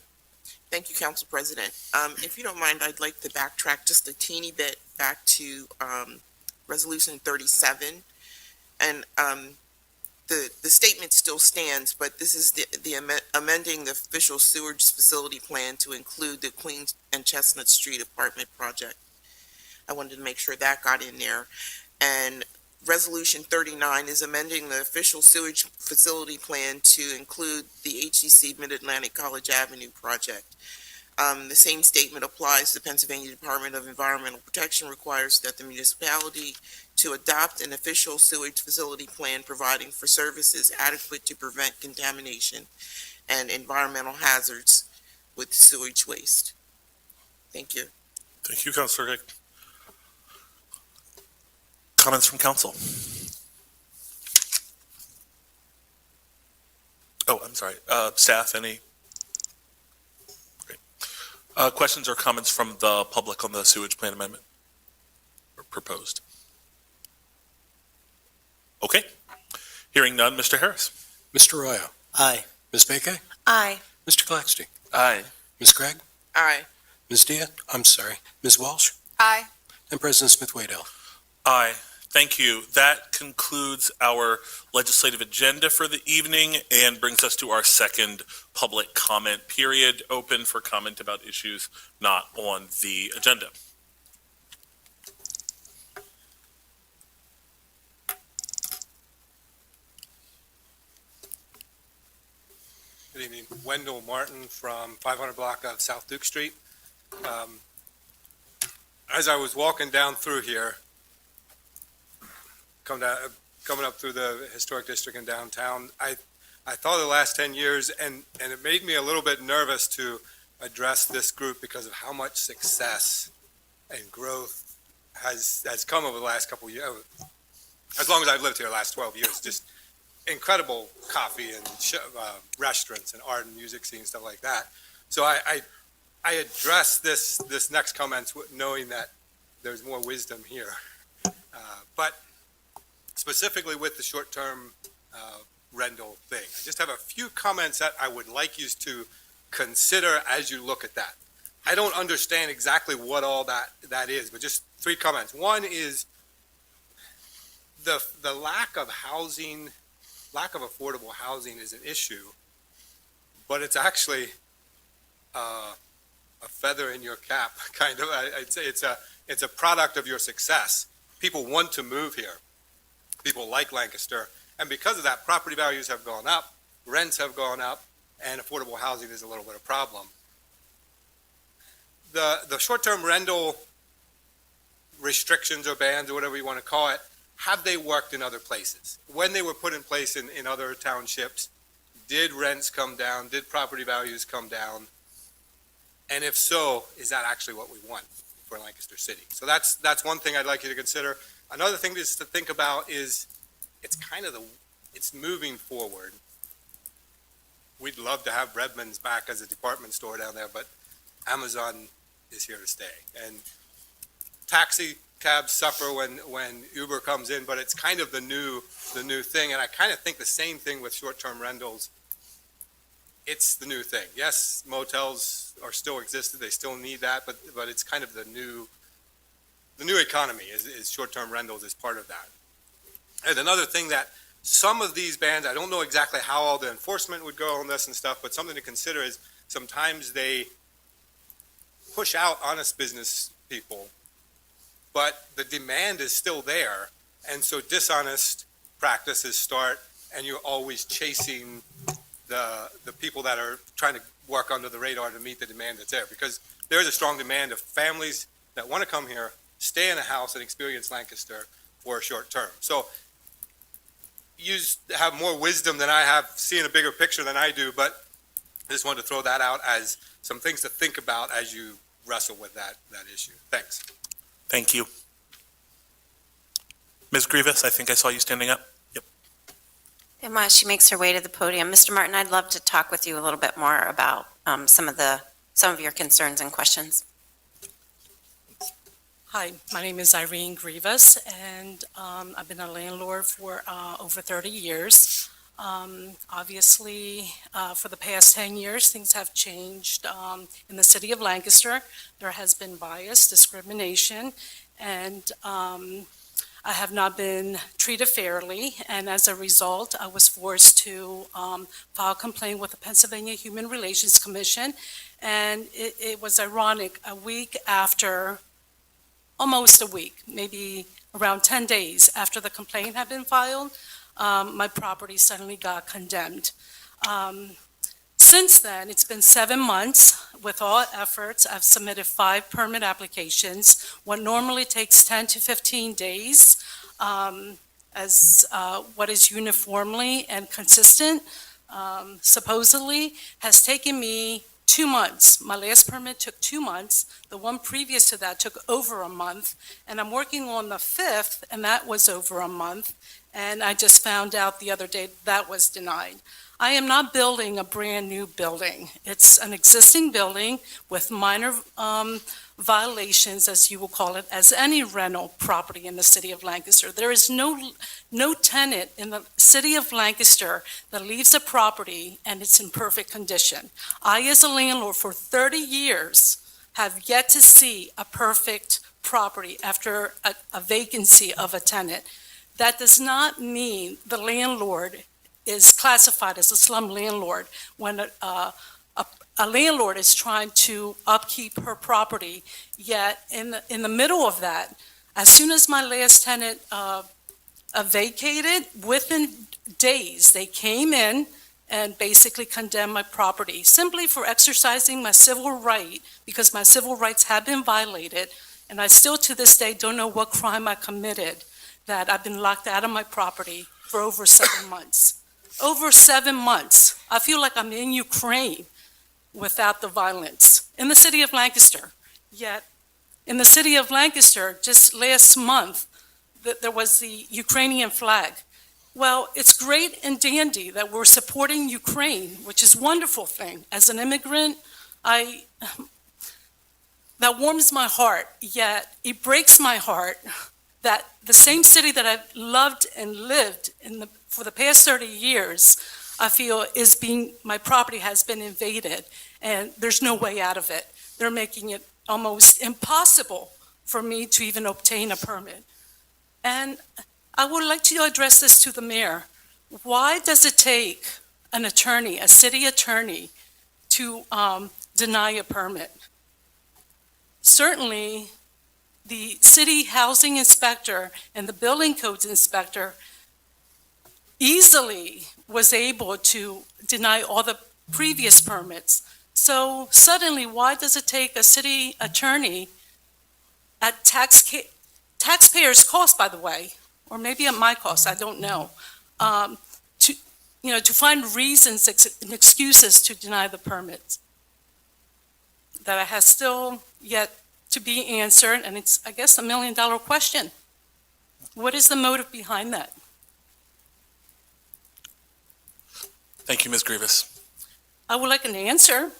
Thank you, Council President. If you don't mind, I'd like to backtrack just a teeny bit back to Resolution 37. And the statement still stands, but this is the amending the official sewage facility plan to include the Queen and Chestnut Street apartment project. I wanted to make sure that got in there. And Resolution 39 is amending the official sewage facility plan to include the HCC Mid-Atlantic College Avenue project. The same statement applies. The Pennsylvania Department of Environmental Protection requires that the municipality to adopt an official sewage facility plan providing for services adequate to prevent contamination and environmental hazards with sewage waste. Thank you. Thank you, Councilor Gregg. Comments from council? Oh, I'm sorry. Staff, any? Great. Questions or comments from the public on the sewage plan amendment? Or proposed? Okay. Hearing none, Mr. Harris. Mr. Arroyo. Aye. Ms. Baker. Aye. Mr. Claxton. Aye. Ms. Craig. Aye. Ms. Dia. I'm sorry. Ms. Walsh. Aye. And President Smith-Waddell. Aye. Thank you. That concludes our legislative agenda for the evening and brings us to our second public comment period, open for comment about issues not on the agenda. Good evening. Wendell Martin from 500 block of South Duke Street. As I was walking down through here, coming up through the historic district in downtown, I thought of the last 10 years, and it made me a little bit nervous to address this group because of how much success and growth has come over the last couple of years. As long as I've lived here, the last 12 years, just incredible coffee and restaurants and art and music scene, stuff like that. So I address this next comment knowing that there's more wisdom here. But specifically with the short-term rental thing, I just have a few comments that I would like you to consider as you look at that. I don't understand exactly what all that is, but just three comments. One is the lack of housing, lack of affordable housing is an issue, but it's actually a feather in your cap, kind of. I'd say it's a product of your success. People want to move here. People like Lancaster, and because of that, property values have gone up, rents have gone up, and affordable housing is a little bit of a problem. The short-term rental restrictions or bans or whatever you want to call it, have they worked in other places? When they were put in place in other townships, did rents come down? Did property values come down? And if so, is that actually what we want for Lancaster City? So that's one thing I'd like you to consider. Another thing just to think about is it's moving forward. We'd love to have Redmond's back as a department store down there, but Amazon is here to stay. And taxi cabs suffer when Uber comes in, but it's kind of the new thing. And I kind of think the same thing with short-term rentals. It's the new thing. Yes, motels are still existed. They still need that, but it's kind of the new economy is short-term rentals is part of that. And another thing that some of these bans, I don't know exactly how all the enforcement would go on this and stuff, but something to consider is sometimes they push out honest business people, but the demand is still there. And so dishonest practices start, and you're always chasing the people that are trying to work under the radar to meet the demand that's there. Because there's a strong demand of families that want to come here, stay in a house and experience Lancaster for a short term. So you have more wisdom than I have, seeing a bigger picture than I do, but I just wanted to throw that out as some things to think about as you wrestle with that issue. Thanks. Thank you. Ms. Grievous, I think I saw you standing up. Yep. And while she makes her way to the podium, Mr. Martin, I'd love to talk with you a little bit more about some of your concerns and questions. Hi, my name is Irene Grievous, and I've been a landlord for over 30 years. Obviously, for the past 10 years, things have changed in the city of Lancaster. There has been bias, discrimination, and I have not been treated fairly, and as a result, I was forced to file a complaint with the Pennsylvania Human Relations Commission, and it was ironic. A week after almost a week, maybe around 10 days after the complaint had been filed, my property suddenly got condemned. Since then, it's been 7 months. With all efforts, I've submitted 5 permit applications. What normally takes 10 to 15 days, as what is uniformly and consistent, supposedly, has taken me 2 months. My last permit took 2 months. The one previous to that took over a month. And I'm working on the 5th, and that was over a month. And I just found out the other day that was denied. I am not building a brand-new building. It's an existing building with minor violations, as you will call it, as any rental property in the city of Lancaster. There is no tenant in the city of Lancaster that leaves a property and it's in perfect condition. I, as a landlord for 30 years, have yet to see a perfect property after a vacancy of a tenant. That does not mean the landlord is classified as a slum landlord when a landlord is trying to upkeep her property, yet in the middle of that, as soon as my last tenant vacated, within days, they came in and basically condemned my property simply for exercising my civil right, because my civil rights have been violated, and I still to this day don't know what crime I committed, that I've been locked out of my property for over 7 months. Over 7 months. I feel like I'm in Ukraine without the violence in the city of Lancaster. Yet, in the city of Lancaster, just last month, there was the Ukrainian flag. Well, it's great and dandy that we're supporting Ukraine, which is a wonderful thing. As an immigrant, that warms my heart, yet it breaks my heart that the same city that I've loved and lived for the past 30 years, I feel my property has been invaded, and there's no way out of it. They're making it almost impossible for me to even obtain a permit. And I would like to address this to the mayor. Why does it take an attorney, a city attorney, to deny a permit? Certainly, the city housing inspector and the building codes inspector easily was able to deny all the previous permits. So suddenly, why does it take a city attorney at taxpayers' cost, by the way, or maybe at my cost, I don't know, to find reasons and excuses to deny the permits that has still yet to be answered, and it's, I guess, $1 million question. What is the motive behind that? Thank you, Ms. Grievous. I would like an answer.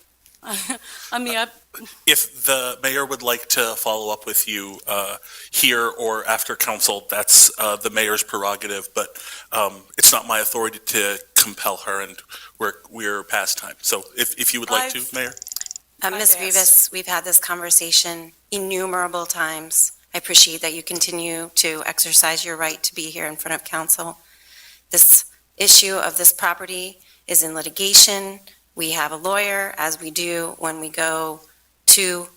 I mean, If the mayor would like to follow up with you here or after council, that's the mayor's prerogative, but it's not my authority to compel her, and we're past time. So if you would like to, Mayor? Ms. Rivas, we've had this conversation innumerable times. I appreciate that you continue to exercise your right to be here in front of council. This issue of this property is in litigation. We have a lawyer, as we do when we go to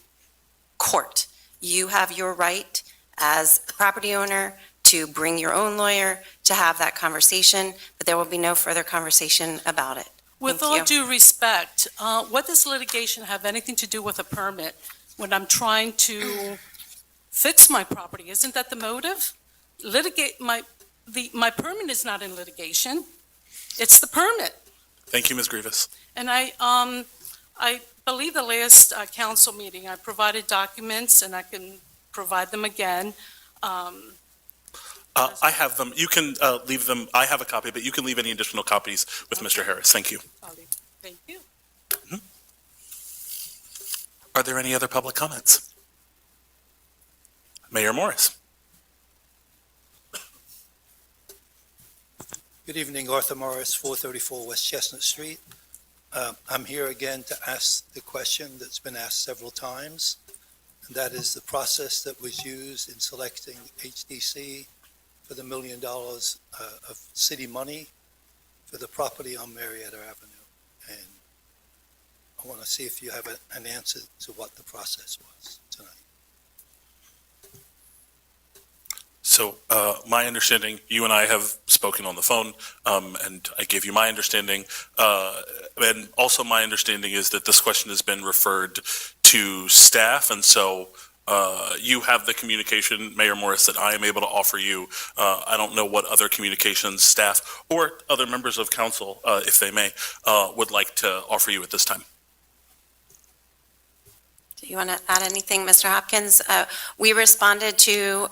court. You have your right as a property owner to bring your own lawyer to have that conversation, but there will be no further conversation about it. With all due respect, what does litigation have anything to do with a permit when I'm trying to fix my property? Isn't that the motive? My permit is not in litigation. It's the permit. Thank you, Ms. Grievous. And I believe the last council meeting, I provided documents, and I can provide them again. I have them. You can leave them. I have a copy, but you can leave any additional copies with Mr. Harris. Thank you. Thank you. Are there any other public comments? Mayor Morris. Good evening, Arthur Morris, 434 West Chestnut Street. I'm here again to ask the question that's been asked several times, and that is the process that was used in selecting HDC for the $1 million of city money for the property on Marietta Avenue. And I want to see if you have an answer to what the process was tonight. So my understanding, you and I have spoken on the phone, and I gave you my understanding. And also my understanding is that this question has been referred to staff, and so you have the communication, Mayor Morris, that I am able to offer you. I don't know what other communications staff or other members of council, if they may, would like to offer you at this time. Do you want to add anything, Mr. Hopkins? We responded to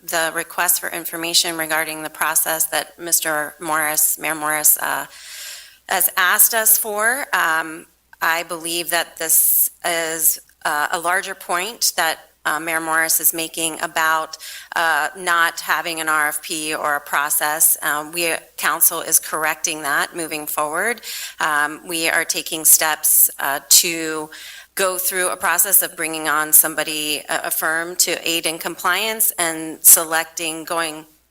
the request for information regarding the process that Mr. Morris, Mayor Morris, has asked us for. I believe that this is a larger point that Mayor Morris is making about not having an RFP or a process. Council is correcting that moving forward. We are taking steps to go through a process of bringing on somebody, a firm to aid in compliance and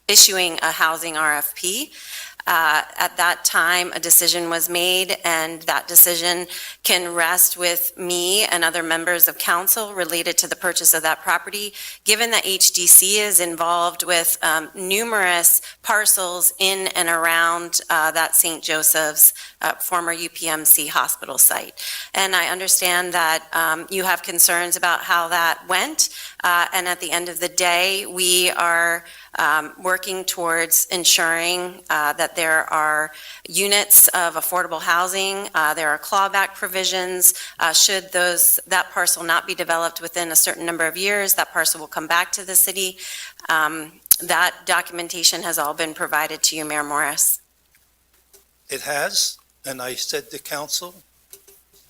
issuing a housing RFP. At that time, a decision was made, and that decision can rest with me and other members of council related to the purchase of that property, given that HDC is involved with numerous parcels in and around that St. Joseph's former UPMC hospital site. And I understand that you have concerns about how that went, and at the end of the day, we are working towards ensuring that there are units of affordable housing. There are clawback provisions. Should that parcel not be developed within a certain number of years, that parcel will come back to the city. That documentation has all been provided to you, Mayor Morris. It has, and I said to council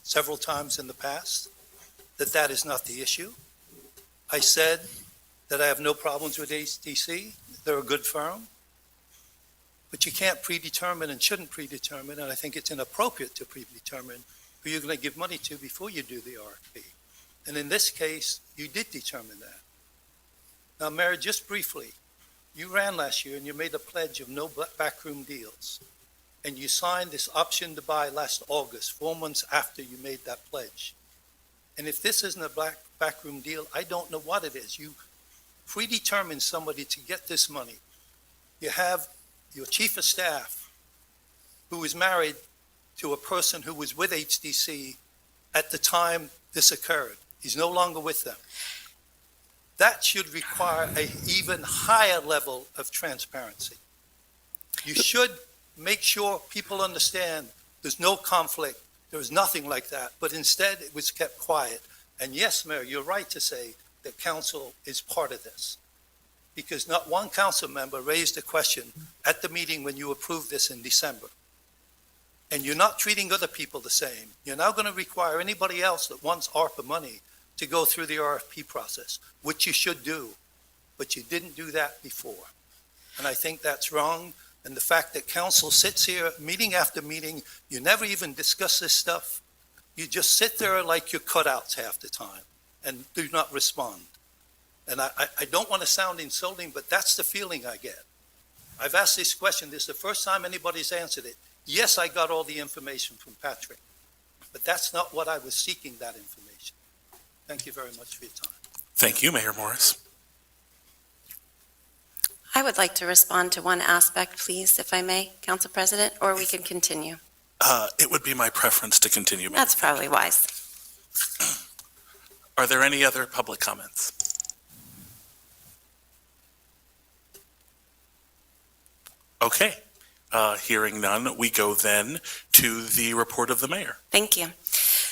several times in the past that that is not the issue. I said that I have no problems with HDC. They're a good firm. But you can't predetermine and shouldn't predetermine, and I think it's inappropriate to predetermine who you're going to give money to before you do the RFP. And in this case, you did determine that. Now, Mayor, just briefly, you ran last year and you made a pledge of no backroom deals. And you signed this option to buy last August, 4 months after you made that pledge. And if this isn't a backroom deal, I don't know what it is. You predetermined somebody to get this money. You have your chief of staff who was married to a person who was with HDC at the time this occurred. He's no longer with them. That should require an even higher level of transparency. You should make sure people understand there's no conflict. There was nothing like that, but instead it was kept quiet. And yes, Mayor, you're right to say that council is part of this, because not one council member raised a question at the meeting when you approved this in December. And you're not treating other people the same. You're now going to require anybody else that wants ARPA money to go through the RFP process, which you should do, but you didn't do that before. And I think that's wrong. And the fact that council sits here meeting after meeting, you never even discuss this stuff. You just sit there like you're cutouts half the time and do not respond. And I don't want to sound insulting, but that's the feeling I get. I've asked this question. This is the first time anybody's answered it. Yes, I got all the information from Patrick, but that's not what I was seeking, that information. Thank you very much for your time. Thank you, Mayor Morris. I would like to respond to one aspect, please, if I may, Council President, or we can continue. It would be my preference to continue. That's probably wise. Are there any other public comments? Okay, hearing none, we go then to the report of the mayor. Thank you.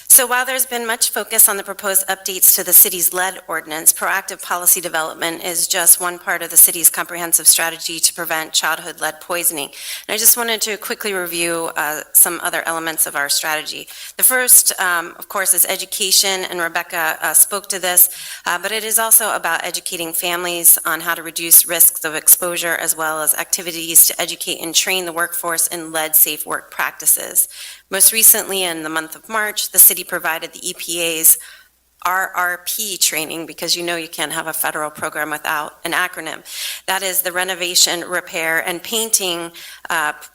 So while there's been much focus on the proposed updates to the city's lead ordinance, proactive policy development is just one part of the city's comprehensive strategy to prevent childhood lead poisoning. And I just wanted to quickly review some other elements of our strategy. The first, of course, is education, and Rebecca spoke to this, but it is also about educating families on how to reduce risks of exposure, as well as activities to educate and train the workforce in lead-safe work practices. Most recently, in the month of March, the city provided the EPA's RRP training, because you know you can't have a federal program without an acronym. That is the renovation, repair, and painting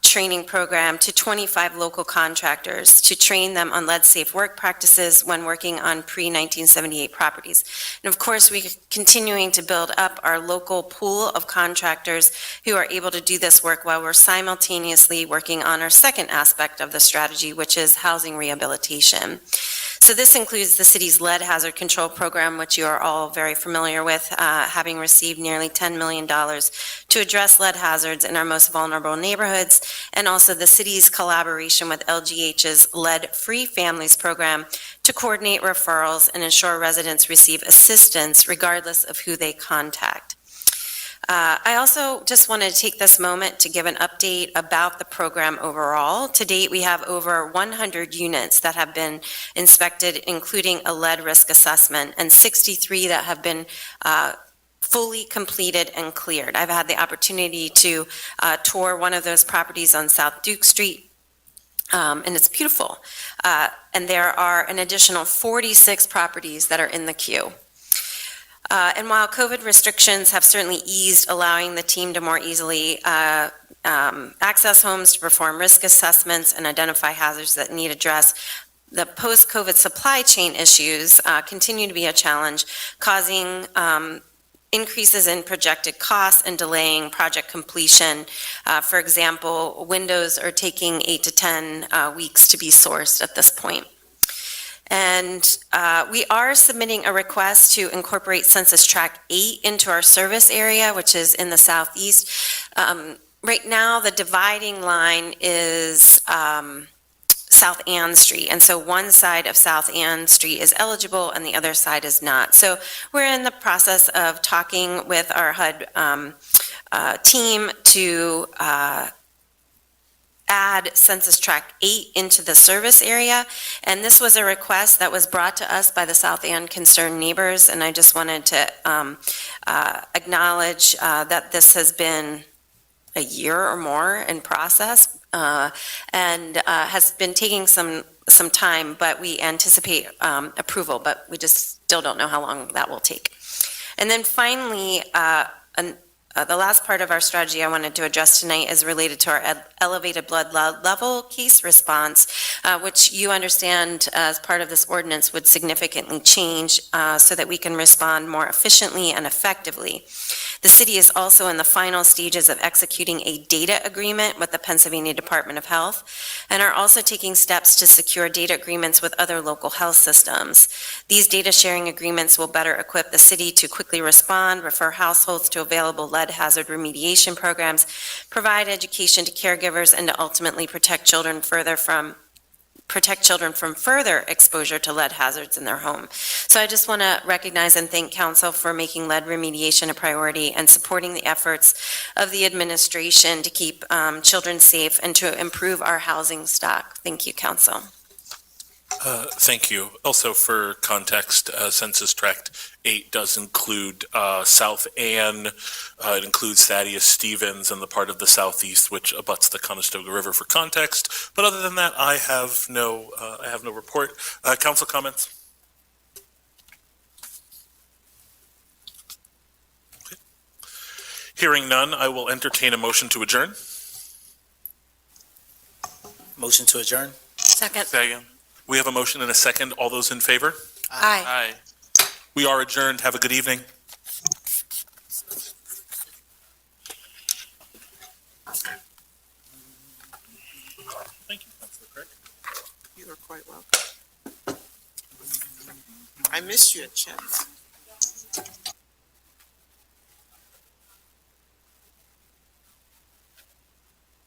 training program to 25 local contractors to train them on lead-safe work practices when working on pre-1978 properties. And of course, we're continuing to build up our local pool of contractors who are able to do this work while we're simultaneously working on our second aspect of the strategy, which is housing rehabilitation. So this includes the city's lead hazard control program, which you are all very familiar with, having received nearly $10 million to address lead hazards in our most vulnerable neighborhoods, and also the city's collaboration with LGH's Lead-Free Families program to coordinate referrals and ensure residents receive assistance regardless of who they contact. I also just want to take this moment to give an update about the program overall. To date, we have over 100 units that have been inspected, including a lead risk assessment, and 63 that have been fully completed and cleared. I've had the opportunity to tour one of those properties on South Duke Street, and it's beautiful. And there are an additional 46 properties that are in the queue. And while COVID restrictions have certainly eased, allowing the team to more easily access homes to perform risk assessments and identify hazards that need addressed, the post-COVID supply chain issues continue to be a challenge, causing increases in projected costs and delaying project completion. For example, windows are taking 8 to 10 weeks to be sourced at this point. And we are submitting a request to incorporate Census Tract 8 into our service area, which is in the southeast. Right now, the dividing line is South Ann Street, and so one side of South Ann Street is eligible and the other side is not. So we're in the process of talking with our HUD team to add Census Tract 8 into the service area, and this was a request that was brought to us by the South Ann Concerned Neighbors, and I just wanted to acknowledge that this has been a year or more in process, and has been taking some time, but we anticipate approval, but we just still don't know how long that will take. And then finally, the last part of our strategy I wanted to address tonight is related to our elevated blood level case response, which you understand as part of this ordinance would significantly change so that we can respond more efficiently and effectively. The city is also in the final stages of executing a data agreement with the Pennsylvania Department of Health, and are also taking steps to secure data agreements with other local health systems. These data sharing agreements will better equip the city to quickly respond, refer households to available lead hazard remediation programs, provide education to caregivers, and to ultimately protect children from further exposure to lead hazards in their home. So I just want to recognize and thank Council for making lead remediation a priority and supporting the efforts of the administration to keep children safe and to improve our housing stock. Thank you, Council. Thank you. Also, for context, Census Tract 8 does include South Ann. It includes Thaddeus Stevens and the part of the southeast which abuts the Conestoga River for context. But other than that, I have no report. Council comments? Okay. Hearing none, I will entertain a motion to adjourn. Motion to adjourn? Second. Second. We have a motion and a second. All those in favor? Aye. Aye. We are adjourned. Have a good evening. Thank you, Councilor Craig. You are quite welcome. I missed you at Chet's.